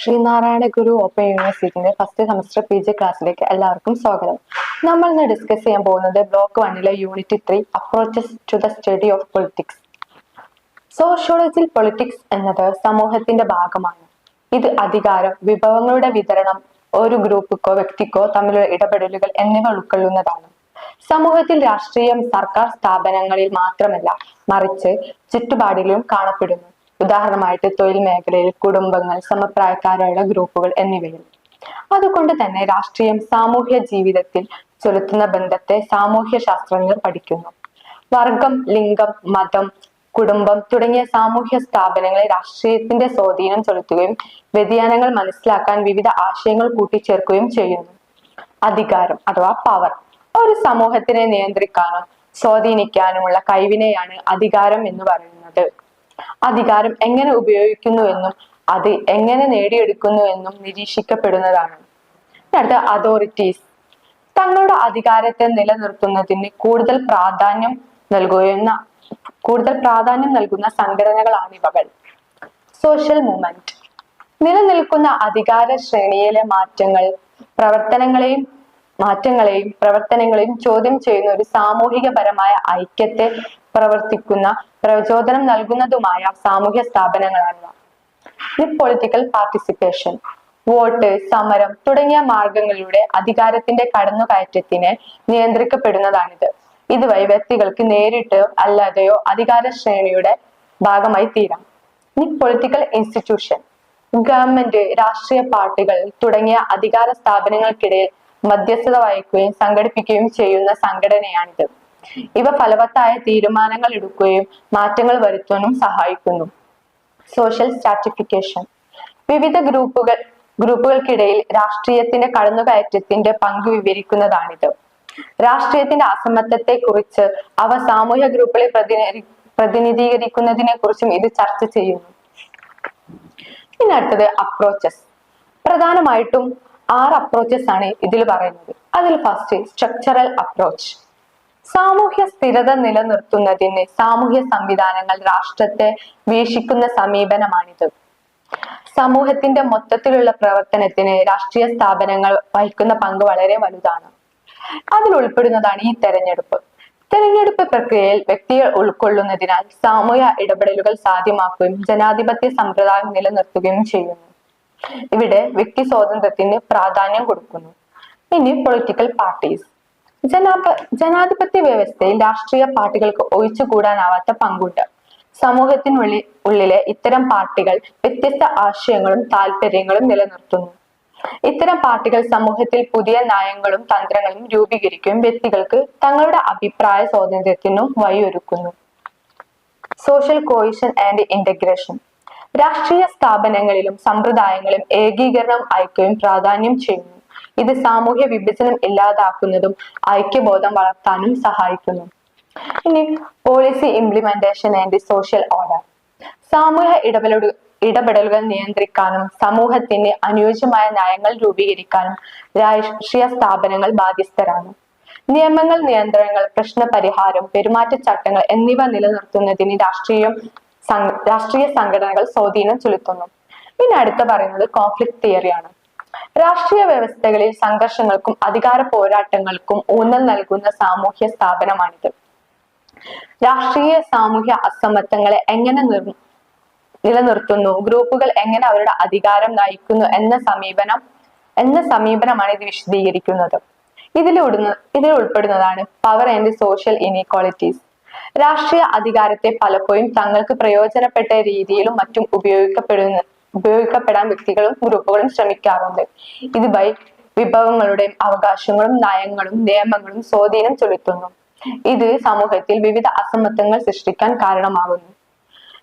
Sreenarayana Guru open യൂണിവേഴ്സിറ്റിന്റെ first semester PG ക്ലാസ്സിലേക്ക് എല്ലാവർക്കും സ്വാഗതം. നമ്മൾ ഇന്ന് ഡിസ്കസ് ചെയ്യാൻ പോകുന്നത് block 1 unit 3 approaches to the study of politics. സോഷ്യോളജിയിൽ പൊളിറ്റിക്സ് എന്നത് സമൂഹത്തിന്റെ ഭാഗമാണ്. ഇത് അധികാരം, വിഭവങ്ങളുടെ വിതരണം, ഒരു ഗ്രൂപ്പിക്കോ വ്യക്തിക്കോ തമ്മിലുള്ള ഇടപെടലുകൾ എന്നിവ ഉൾക്കൊള്ളുന്നതാണ്. സമൂഹത്തിൽ രാഷ്ട്രീയം സർക്കാർ സ്ഥാപനങ്ങളിൽ മാത്രമല്ല, മറിച്ച് ചുറ്റുപാടിലും കാണപ്പെടുന്നു. ഉദാഹരണമായിട്ട് തൊഴിൽ മേഖലയിൽ, കുടുംബങ്ങൾ, സമപ്രായക്കാരായുള്ള ഗ്രൂപ്പുകൾ എന്നിവയിൽ. അതുകൊണ്ട് തന്നെ രാഷ്ട്രീയം സാമൂഹ്യ ജീവിതത്തിൽ ചെലുത്തുന്ന ബന്ധത്തെ സാമൂഹ്യ ശാസ്ത്രജ്ഞർ പഠിക്കുന്നു. വർഗം, ലിംഗം, മതം, കുടുംബം തുടങ്ങിയ സാമൂഹ്യ സ്ഥാപനങ്ങളിൽ രാഷ്ട്രീയത്തിന്റെ സ്വാധീനം ചെലുത്തുകയും വ്യതിയാനങ്ങൾ മനസ്സിലാക്കാൻ വിവിധ ആശയങ്ങൾ കൂട്ടിച്ചേർക്കുകയും ചെയ്യുന്നു. അധികാരം അഥവാ പവർ ഒരു സമൂഹത്തിനെ നിയന്ത്രിക്കാനും സ്വാധീനിക്കാനുമുള്ള കഴിവിനെയാണ് അധികാരം എന്ന് പറയുന്നത്. അധികാരം എങ്ങനെ ഉപയോഗിക്കുന്നു എന്നും അത് എങ്ങനെ നേടിയെടുക്കുന്നു എന്നും നിരീക്ഷിക്കപ്പെടുന്നതാണ്. അടുത്ത അതോറിറ്റീസ്. തങ്ങളുടെ അധികാരത്തെ നിലനിർത്തുന്നതിന് കൂടുതൽ പ്രാധാന്യം നൽകുന്ന സംഘടനകളാണിവകൾ. Social movement. നിലനിൽക്കുന്ന അധികാര ശ്രേണിയിലെ പ്രവർത്തനങ്ങളെയും ചോദ്യം ചെയ്യുന്ന ഒരു സാമൂഹികപരമായ ഐക്യത്തെ പ്രചോദനം നൽകുന്നതുമായ സാമൂഹ്യ സ്ഥാപനങ്ങളാണ്. Political participation. വോട്ട്, സമരം തുടങ്ങിയ മാർഗങ്ങളിലൂടെ അധികാരത്തിന്റെ കടന്നുകയറ്റത്തിനെ നിയന്ത്രിക്കപ്പെടുന്നതാണിത്. ഇതുവഴി വ്യക്തികൾക്ക് നേരിട്ടോ അല്ലാതെയോ അധികാര ശ്രേണിയുടെ ഭാഗമായി തീരാം. Political institution. ഗവൺമെന്റ്, രാഷ്ട്രീയ പാർട്ടികൾ തുടങ്ങിയ അധികാര സ്ഥാപനങ്ങൾക്കിടയിൽ മധ്യസ്ഥത വഹിക്കുകയും സംഘടിപ്പിക്കുകയും ചെയ്യുന്ന സംഘടനയാണിത്. ഇവ ഫലവത്തായ തീരുമാനങ്ങൾ എടുക്കുകയും മാറ്റങ്ങൾ വരുത്താനും സഹായിക്കുന്നു. Social stratification. വിവിധ ഗ്രൂപ്പുകൾക്കിടയിൽ രാഷ്ട്രീയത്തിന്റെ കടന്നുകയറ്റത്തിന്റെ പങ്ക് വിവരിക്കുന്നതാണിത്. രാഷ്ട്രീയത്തിന്റെ അസമത്വത്തെ കുറിച്ച് അവ സാമൂഹ്യ ഗ്രൂപ്പുകളെ പ്രതിനിധീകരിക്കുന്നതിനെ കുറിച്ചും ഇത് ചർച്ച ചെയ്യുന്നു. ഇനി അടുത്തത് അപ്രോച്ചസ്. പ്രധാനമായിട്ടും 6 അപ്രോച്ചസ് ആണ് ഇതിൽ പറയുന്നത്. അതിൽ ഫസ്റ്റ് സ്ട്രക്ചറൽ അപ്രോച്ച്. സാമൂഹ്യ സ്ഥിരത നിലനിർത്തുന്നതിന് സാമൂഹ്യ സംവിധാനങ്ങൾ രാഷ്ട്രത്തെ വീക്ഷിക്കുന്ന സമീപനമാണിത്. സമൂഹത്തിന്റെ മൊത്തത്തിലുള്ള പ്രവർത്തനത്തിന് രാഷ്ട്രീയ സ്ഥാപനങ്ങൾ വഹിക്കുന്ന പങ്ക് വളരെ വലുതാണ്. അതിൽ ഉൾപ്പെടുന്നതാണ് ഈ തെരഞ്ഞെടുപ്പ് പ്രക്രിയയിൽ വ്യക്തികൾ ഉൾക്കൊള്ളുന്നതിനാൽ സാമൂഹ്യ ഇടപെടലുകൾ സാധ്യമാക്കുകയും ജനാധിപത്യ സമ്പ്രദായം നിലനിർത്തുകയും ചെയ്യുന്നു. ഇവിടെ വ്യക്തി സ്വാതന്ത്ര്യത്തിന് പ്രാധാന്യം കൊടുക്കുന്നു. ഇനി പൊളിറ്റിക്കൽ പാർട്ടീസ്. ജനാധിപത്യ വ്യവസ്ഥയിൽ രാഷ്ട്രീയ പാർട്ടികൾക്ക് ഒഴിച്ചുകൂടാനാവാത്ത പങ്കുണ്ട്. സമൂഹത്തിനുള്ളിലെ ഇത്തരം പാർട്ടികൾ വ്യത്യസ്ത ആശയങ്ങളും താല്പര്യങ്ങളും നിലനിർത്തുന്നു. ഇത്തരം പാർട്ടികൾ സമൂഹത്തിൽ പുതിയ നയങ്ങളും തന്ത്രങ്ങളും രൂപീകരിക്കുകയും വ്യക്തികൾക്ക് തങ്ങളുടെ അഭിപ്രായ സ്വാതന്ത്ര്യത്തിനും വഴിയൊരുക്കുന്നു. Social cohesion and integration. രാഷ്ട്രീയ സ്ഥാപനങ്ങളിലും സമ്പ്രദായങ്ങളിലും ഏകീകരണം ഐക്യവും പ്രാധാന്യം ചെയ്യുന്നു. ഇത് സാമൂഹ്യ വിഭജനം ഇല്ലാതാക്കുന്നതും ഐക്യബോധം വളർത്താനും സഹായിക്കുന്നു. ഇനി policy implementation and social order. സാമൂഹ്യ ഇടപെടലുകൾ നിയന്ത്രിക്കാനും സമൂഹത്തിന് അനുയോജ്യമായ നയങ്ങൾ രൂപീകരിക്കാനും രാഷ്ട്രീയ സ്ഥാപനങ്ങൾ ബാധ്യസ്ഥരാണ്. നിയമങ്ങൾ, നിയന്ത്രണങ്ങൾ, പ്രശ്നപരിഹാരം, പെരുമാറ്റച്ചട്ടങ്ങൾ എന്നിവ നിലനിർത്തുന്നതിന് രാഷ്ട്രീയ സംഘടനകൾ സ്വാധീനം ചെലുത്തുന്നു. ഇനി അടുത്ത പറയുന്നത് കോൺഫ്ലിക്ട് തിയറിയാണ്. രാഷ്ട്രീയ വ്യവസ്ഥകളിൽ സംഘർഷങ്ങൾക്കും അധികാര പോരാട്ടങ്ങൾക്കും ഊന്നൽ നൽകുന്ന സാമൂഹ്യ സ്ഥാപനമാണിത്. രാഷ്ട്രീയ സാമൂഹ്യ അസമത്വങ്ങളെ എങ്ങനെ നിലനിർത്തുന്നു, ഗ്രൂപ്പുകൾ എങ്ങനെ അവരുടെ അധികാരം നയിക്കുന്നു എന്ന സമീപനമാണ് ഇത് വിശദീകരിക്കുന്നത്. ഇതിൽ ഉൾപ്പെടുന്നതാണ് പവർ ആൻഡ് സോഷ്യൽ ഇനീക്വാളിറ്റീസ്. രാഷ്ട്രീയ അധികാരത്തെ പലപ്പോഴും തങ്ങൾക്ക് പ്രയോജനപ്പെട്ട രീതിയിലും മറ്റും ഉപയോഗിക്കപ്പെടാൻ വ്യക്തികളും ഗ്രൂപ്പുകളും ശ്രമിക്കാറുണ്ട്. ഇതുവഴി വിഭവങ്ങളുടെയും അവകാശങ്ങളും നയങ്ങളും നിയമങ്ങളും സ്വാധീനം ചെലുത്തുന്നു. ഇത് സമൂഹത്തിൽ വിവിധ അസമത്വങ്ങൾ സൃഷ്ടിക്കാൻ കാരണമാകുന്നു.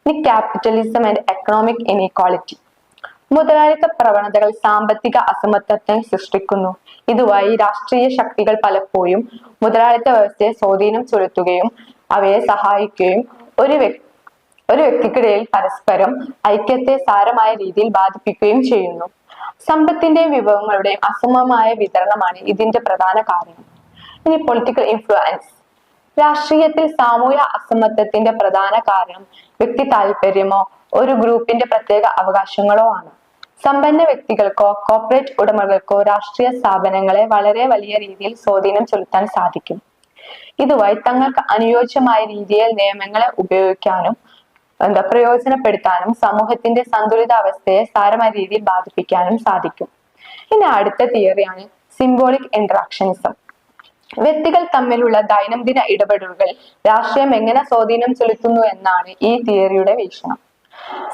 ഇനി ക്യാപിറ്റലിസം ആൻഡ് എക്കണോമിക് ഇനീക്വാളിറ്റി. മുതലാളിത്ത പ്രവണതകൾ സാമ്പത്തിക അസമത്വത്തെ സൃഷ്ടിക്കുന്നു. ഇതുവഴി രാഷ്ട്രീയ ശക്തികൾ പലപ്പോഴും മുതലാളിത്ത വ്യവസ്ഥയെ സ്വാധീനം ചെലുത്തുകയും അവയെ സഹായിക്കുകയും ഒരു വ്യക്തിക്കിടയിൽ പരസ്പരം ഐക്യത്തെ സാരമായ രീതിയിൽ ബാധിപ്പിക്കുകയും ചെയ്യുന്നു. സമ്പത്തിന്റെയും വിഭവങ്ങളുടെയും അസമമായ വിതരണമാണ് ഇതിന്റെ പ്രധാന കാരണം. ഇനി പൊളിറ്റിക്കൽ ഇൻഫ്ലുവൻസ്. രാഷ്ട്രീയത്തിൽ സാമൂഹ്യ അസമത്വത്തിന്റെ പ്രധാന കാരണം വ്യക്തി താല്പര്യമോ ഒരു ഗ്രൂപ്പിന്റെ പ്രത്യേക അവകാശങ്ങളോ ആണ്. സമ്പന്ന വ്യക്തികൾക്കോ കോർപ്പറേറ്റ് ഉടമകൾക്കോ രാഷ്ട്രീയ സ്ഥാപനങ്ങളെ വളരെ വലിയ രീതിയിൽ സ്വാധീനം ചെലുത്താൻ സാധിക്കും. ഇതുവഴി തങ്ങൾക്ക് അനുയോജ്യമായ രീതിയിൽ നിയമങ്ങളെ ഉപയോഗിക്കാനും പ്രയോജനപ്പെടുത്താനും സമൂഹത്തിന്റെ സന്തുലിതാവസ്ഥയെ സാരമായ രീതിയിൽ ബാധിപ്പിക്കാനും സാധിക്കും. ഇനി അടുത്ത തിയറിയാണ് സിംബോളിക് ഇന്ററാക്ഷനിസം. വ്യക്തികൾ തമ്മിലുള്ള ദൈനംദിന ഇടപെടലുകൾ രാഷ്ട്രീയം എങ്ങനെ സ്വാധീനം ചെലുത്തുന്നു എന്നാണ് ഈ തിയറിയുടെ വീക്ഷണം.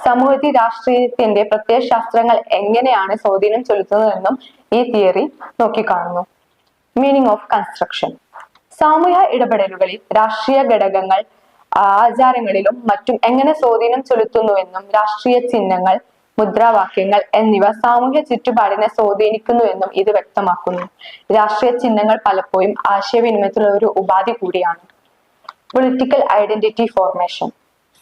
സമൂഹത്തിൽ രാഷ്ട്രീയത്തിന്റെ പ്രത്യയശാസ്ത്രങ്ങൾ എങ്ങനെയാണ് സ്വാധീനം ചെലുത്തുന്നതെന്നും ഈ തിയറി നോക്കിക്കാണുന്നു. Meaning of construction. സാമൂഹ്യ ഇടപെടലുകളിൽ രാഷ്ട്രീയ ഘടകങ്ങൾ ആചാരങ്ങളിലും മറ്റും എങ്ങനെ സ്വാധീനം ചെലുത്തുന്നുവെന്നും രാഷ്ട്രീയ ചിഹ്നങ്ങൾ, മുദ്രാവാക്യങ്ങൾ എന്നിവ സാമൂഹ്യ ചുറ്റുപാടിനെ സ്വാധീനിക്കുന്നുവെന്നും ഇത് വ്യക്തമാക്കുന്നു. രാഷ്ട്രീയ ചിഹ്നങ്ങൾ പലപ്പോഴും ആശയവിനിമയത്തിലുള്ള ഒരു ഉപാധി കൂടിയാണ്. Political identity formation.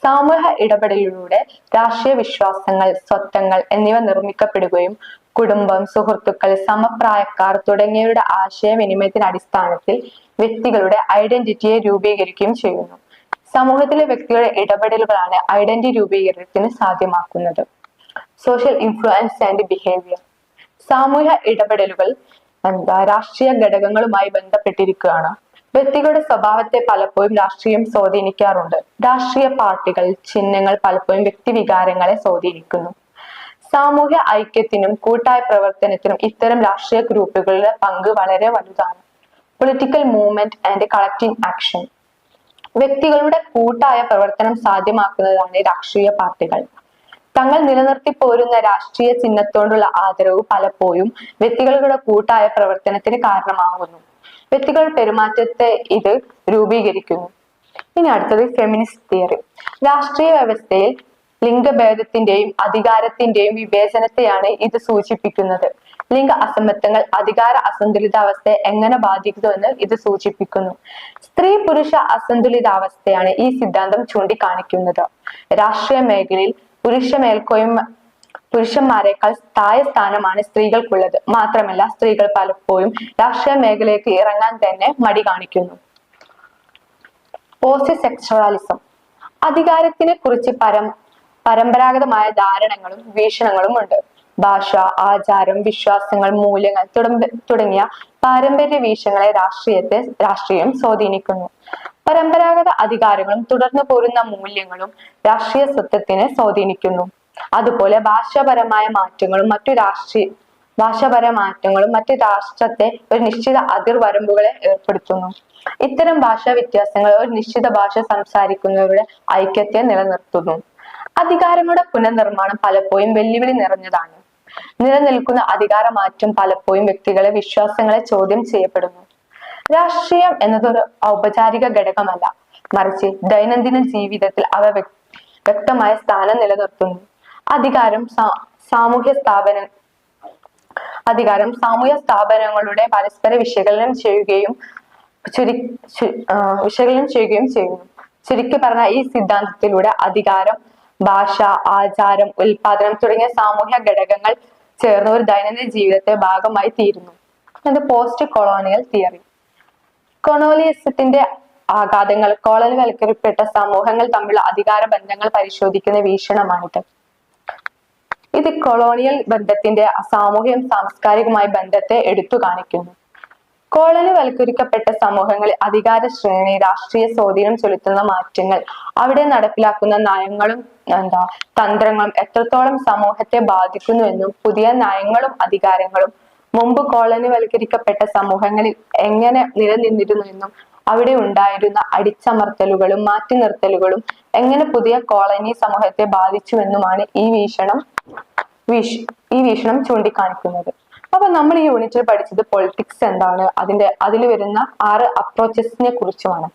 സാമൂഹ്യ ഇടപെടലിലൂടെ രാഷ്ട്രീയ വിശ്വാസങ്ങൾ, സ്വത്വങ്ങൾ എന്നിവ നിർമ്മിക്കപ്പെടുകയും കുടുംബം, സുഹൃത്തുക്കൾ, സമപ്രായക്കാർ തുടങ്ങിയവരുടെ ആശയവിനിമയത്തിന്റെ അടിസ്ഥാനത്തിൽ വ്യക്തികളുടെ ഐഡന്റിറ്റിയെ രൂപീകരിക്കുകയും ചെയ്യുന്നു. സമൂഹത്തിലെ വ്യക്തികളുടെ ഇടപെടലുകളാണ് ഐഡന്റിറ്റി രൂപീകരണത്തിന് സാധ്യമാക്കുന്നത്. Social influence and behaviour. സാമൂഹ്യ ഇടപെടലുകൾ രാഷ്ട്രീയ ഘടകങ്ങളുമായി ബന്ധപ്പെട്ടിരിക്കുകയാണ്. വ്യക്തികളുടെ സ്വഭാവത്തെ പലപ്പോഴും രാഷ്ട്രീയം സ്വാധീനിക്കാറുണ്ട്. രാഷ്ട്രീയ പാർട്ടികൾ, ചിഹ്നങ്ങൾ പലപ്പോഴും വ്യക്തിവികാരങ്ങളെ സ്വാധീനിക്കുന്നു. സാമൂഹ്യ ഐക്യത്തിനും കൂട്ടായ പ്രവർത്തനത്തിനും ഇത്തരം രാഷ്ട്രീയ ഗ്രൂപ്പുകളുടെ പങ്ക് വളരെ വലുതാണ്. Political movement and collective action. വ്യക്തികളുടെ കൂട്ടായ പ്രവർത്തനം സാധ്യമാക്കുന്നതാണ് രാഷ്ട്രീയ പാർട്ടികൾ. തങ്ങൾ നിലനിർത്തി പോരുന്ന രാഷ്ട്രീയ ചിഹ്നത്തോടുള്ള ആദരവ് പലപ്പോഴും വ്യക്തികളുടെ കൂട്ടായ പ്രവർത്തനത്തിന് കാരണമാകുന്നു. വ്യക്തികളുടെ പെരുമാറ്റത്തെ ഇത് രൂപീകരിക്കുന്നു. ഇനി അടുത്തത് ഫെമിനിസ്റ്റ് തിയറി. രാഷ്ട്രീയ വ്യവസ്ഥയിൽ ലിംഗഭേദത്തിന്റെയും അധികാരത്തിന്റെയും വിവേചനത്തെയാണ് ഇത് സൂചിപ്പിക്കുന്നത്. ലിംഗ അസമത്വങ്ങൾ അധികാര അസന്തുലിതാവസ്ഥയെ എങ്ങനെ ബാധിക്കുന്നുവെന്ന് ഇത് സൂചിപ്പിക്കുന്നു. സ്ത്രീ പുരുഷ അസന്തുലിതാവസ്ഥയാണ് ഈ സിദ്ധാന്തം ചൂണ്ടിക്കാണിക്കുന്നത്. രാഷ്ട്രീയ മേഖലയിൽ പുരുഷന്മാരെക്കാൾ താഴെ സ്ഥാനമാണ് സ്ത്രീകൾക്കുള്ളത്. മാത്രമല്ല, സ്ത്രീകൾ പലപ്പോഴും രാഷ്ട്രീയ മേഖലയ്ക്ക് ഇറങ്ങാൻ തന്നെ മടി കാണിക്കുന്നു. പോസിസെക്ച്വലിസം. അധികാരത്തിനെ കുറിച്ച് പരമ്പരാഗതമായ ധാരണകളും വീക്ഷണങ്ങളും ഉണ്ട്. ഭാഷ, ആചാരം, വിശ്വാസങ്ങൾ, മൂല്യങ്ങൾ തുടങ്ങിയ പാരമ്പര്യ വീക്ഷണങ്ങളെ രാഷ്ട്രീയം സ്വാധീനിക്കുന്നു. പരമ്പരാഗത അധികാരങ്ങളും തുടർന്നു പോരുന്ന മൂല്യങ്ങളും രാഷ്ട്രീയ സ്വത്വത്തിനെ സ്വാധീനിക്കുന്നു. അതുപോലെ ഭാഷാപരമായ മാറ്റങ്ങളും മറ്റു രാഷ്ട്രത്തെ ഒരു നിശ്ചിത അതിർവരമ്പുകളെ ഏർപ്പെടുത്തുന്നു. ഇത്തരം ഭാഷാ വ്യത്യാസങ്ങൾ ഒരു നിശ്ചിത ഭാഷ സംസാരിക്കുന്നവരുടെ ഐക്യത്തെ നിലനിർത്തുന്നു. അധികാരങ്ങളുടെ പുനർനിർമ്മാണം പലപ്പോഴും വെല്ലുവിളി നിറഞ്ഞതാണ്. നിലനിൽക്കുന്ന അധികാരമാറ്റം പലപ്പോഴും വ്യക്തികളെ വിശ്വാസങ്ങളെ ചോദ്യം ചെയ്യപ്പെടുന്നു. രാഷ്ട്രീയം എന്നതൊരു ഔപചാരിക ഘടകമല്ല, മറിച്ച് ദൈനംദിന ജീവിതത്തിൽ അവ വ്യക്തമായ സ്ഥാനം നിലനിർത്തുന്നു. അധികാരം സാമൂഹ്യ സ്ഥാപനങ്ങളുടെ പരസ്പര വിശകലനം ചെയ്യുകയും ചെയ്യുന്നു. ചുരുക്കി പറഞ്ഞാൽ ഈ സിദ്ധാന്തത്തിലൂടെ അധികാരം, ഭാഷ, ആചാരം, ഉൽപാദനം തുടങ്ങിയ സാമൂഹ്യ ഘടകങ്ങൾ ചേർന്ന് ഒരു ദൈനംദിന ജീവിതത്തെ ഭാഗമായി തീരുന്നു. അത് പോസ്റ്റ് കൊളോണിയൽ തിയറി. കൊളോണിയലിസത്തിന്റെ ആഘാതങ്ങൾ കോളനിവൽക്കരിക്കപ്പെട്ട സമൂഹങ്ങൾ തമ്മിലുള്ള അധികാര ബന്ധങ്ങൾ പരിശോധിക്കുന്ന വീക്ഷണമാണിത്. ഇത് കൊളോണിയൽ ബന്ധത്തിന്റെ സാമൂഹ്യം സാംസ്കാരികമായ ബന്ധത്തെ എടുത്തു കാണിക്കുന്നു. കോളനിവൽക്കരിക്കപ്പെട്ട സമൂഹങ്ങളിൽ അധികാര ശ്രേണി, രാഷ്ട്രീയ സ്വാധീനം ചെലുത്തുന്ന മാറ്റങ്ങൾ, അവിടെ നടപ്പിലാക്കുന്ന നയങ്ങളും തന്ത്രങ്ങളും എത്രത്തോളം സമൂഹത്തെ ബാധിക്കുന്നുവെന്നും പുതിയ നയങ്ങളും അധികാരങ്ങളും മുമ്പ് കോളനിവൽക്കരിക്കപ്പെട്ട സമൂഹങ്ങളിൽ എങ്ങനെ നിലനിന്നിരുന്നുവെന്നും അവിടെ ഉണ്ടായിരുന്ന അടിച്ചമർത്തലുകളും മാറ്റി നിർത്തലുകളും എങ്ങനെ പുതിയ കോളനി സമൂഹത്തെ ബാധിച്ചുവെന്നുമാണ് ഈ വീക്ഷണം ചൂണ്ടിക്കാണിക്കുന്നത്. അപ്പൊ നമ്മൾ ഈ യൂണിറ്റിൽ പഠിച്ചത് പൊളിറ്റിക്സ് എന്താണ്, അതിൽ വരുന്ന 6 അപ്രോച്ചസിനെ കുറിച്ചുമാണ്.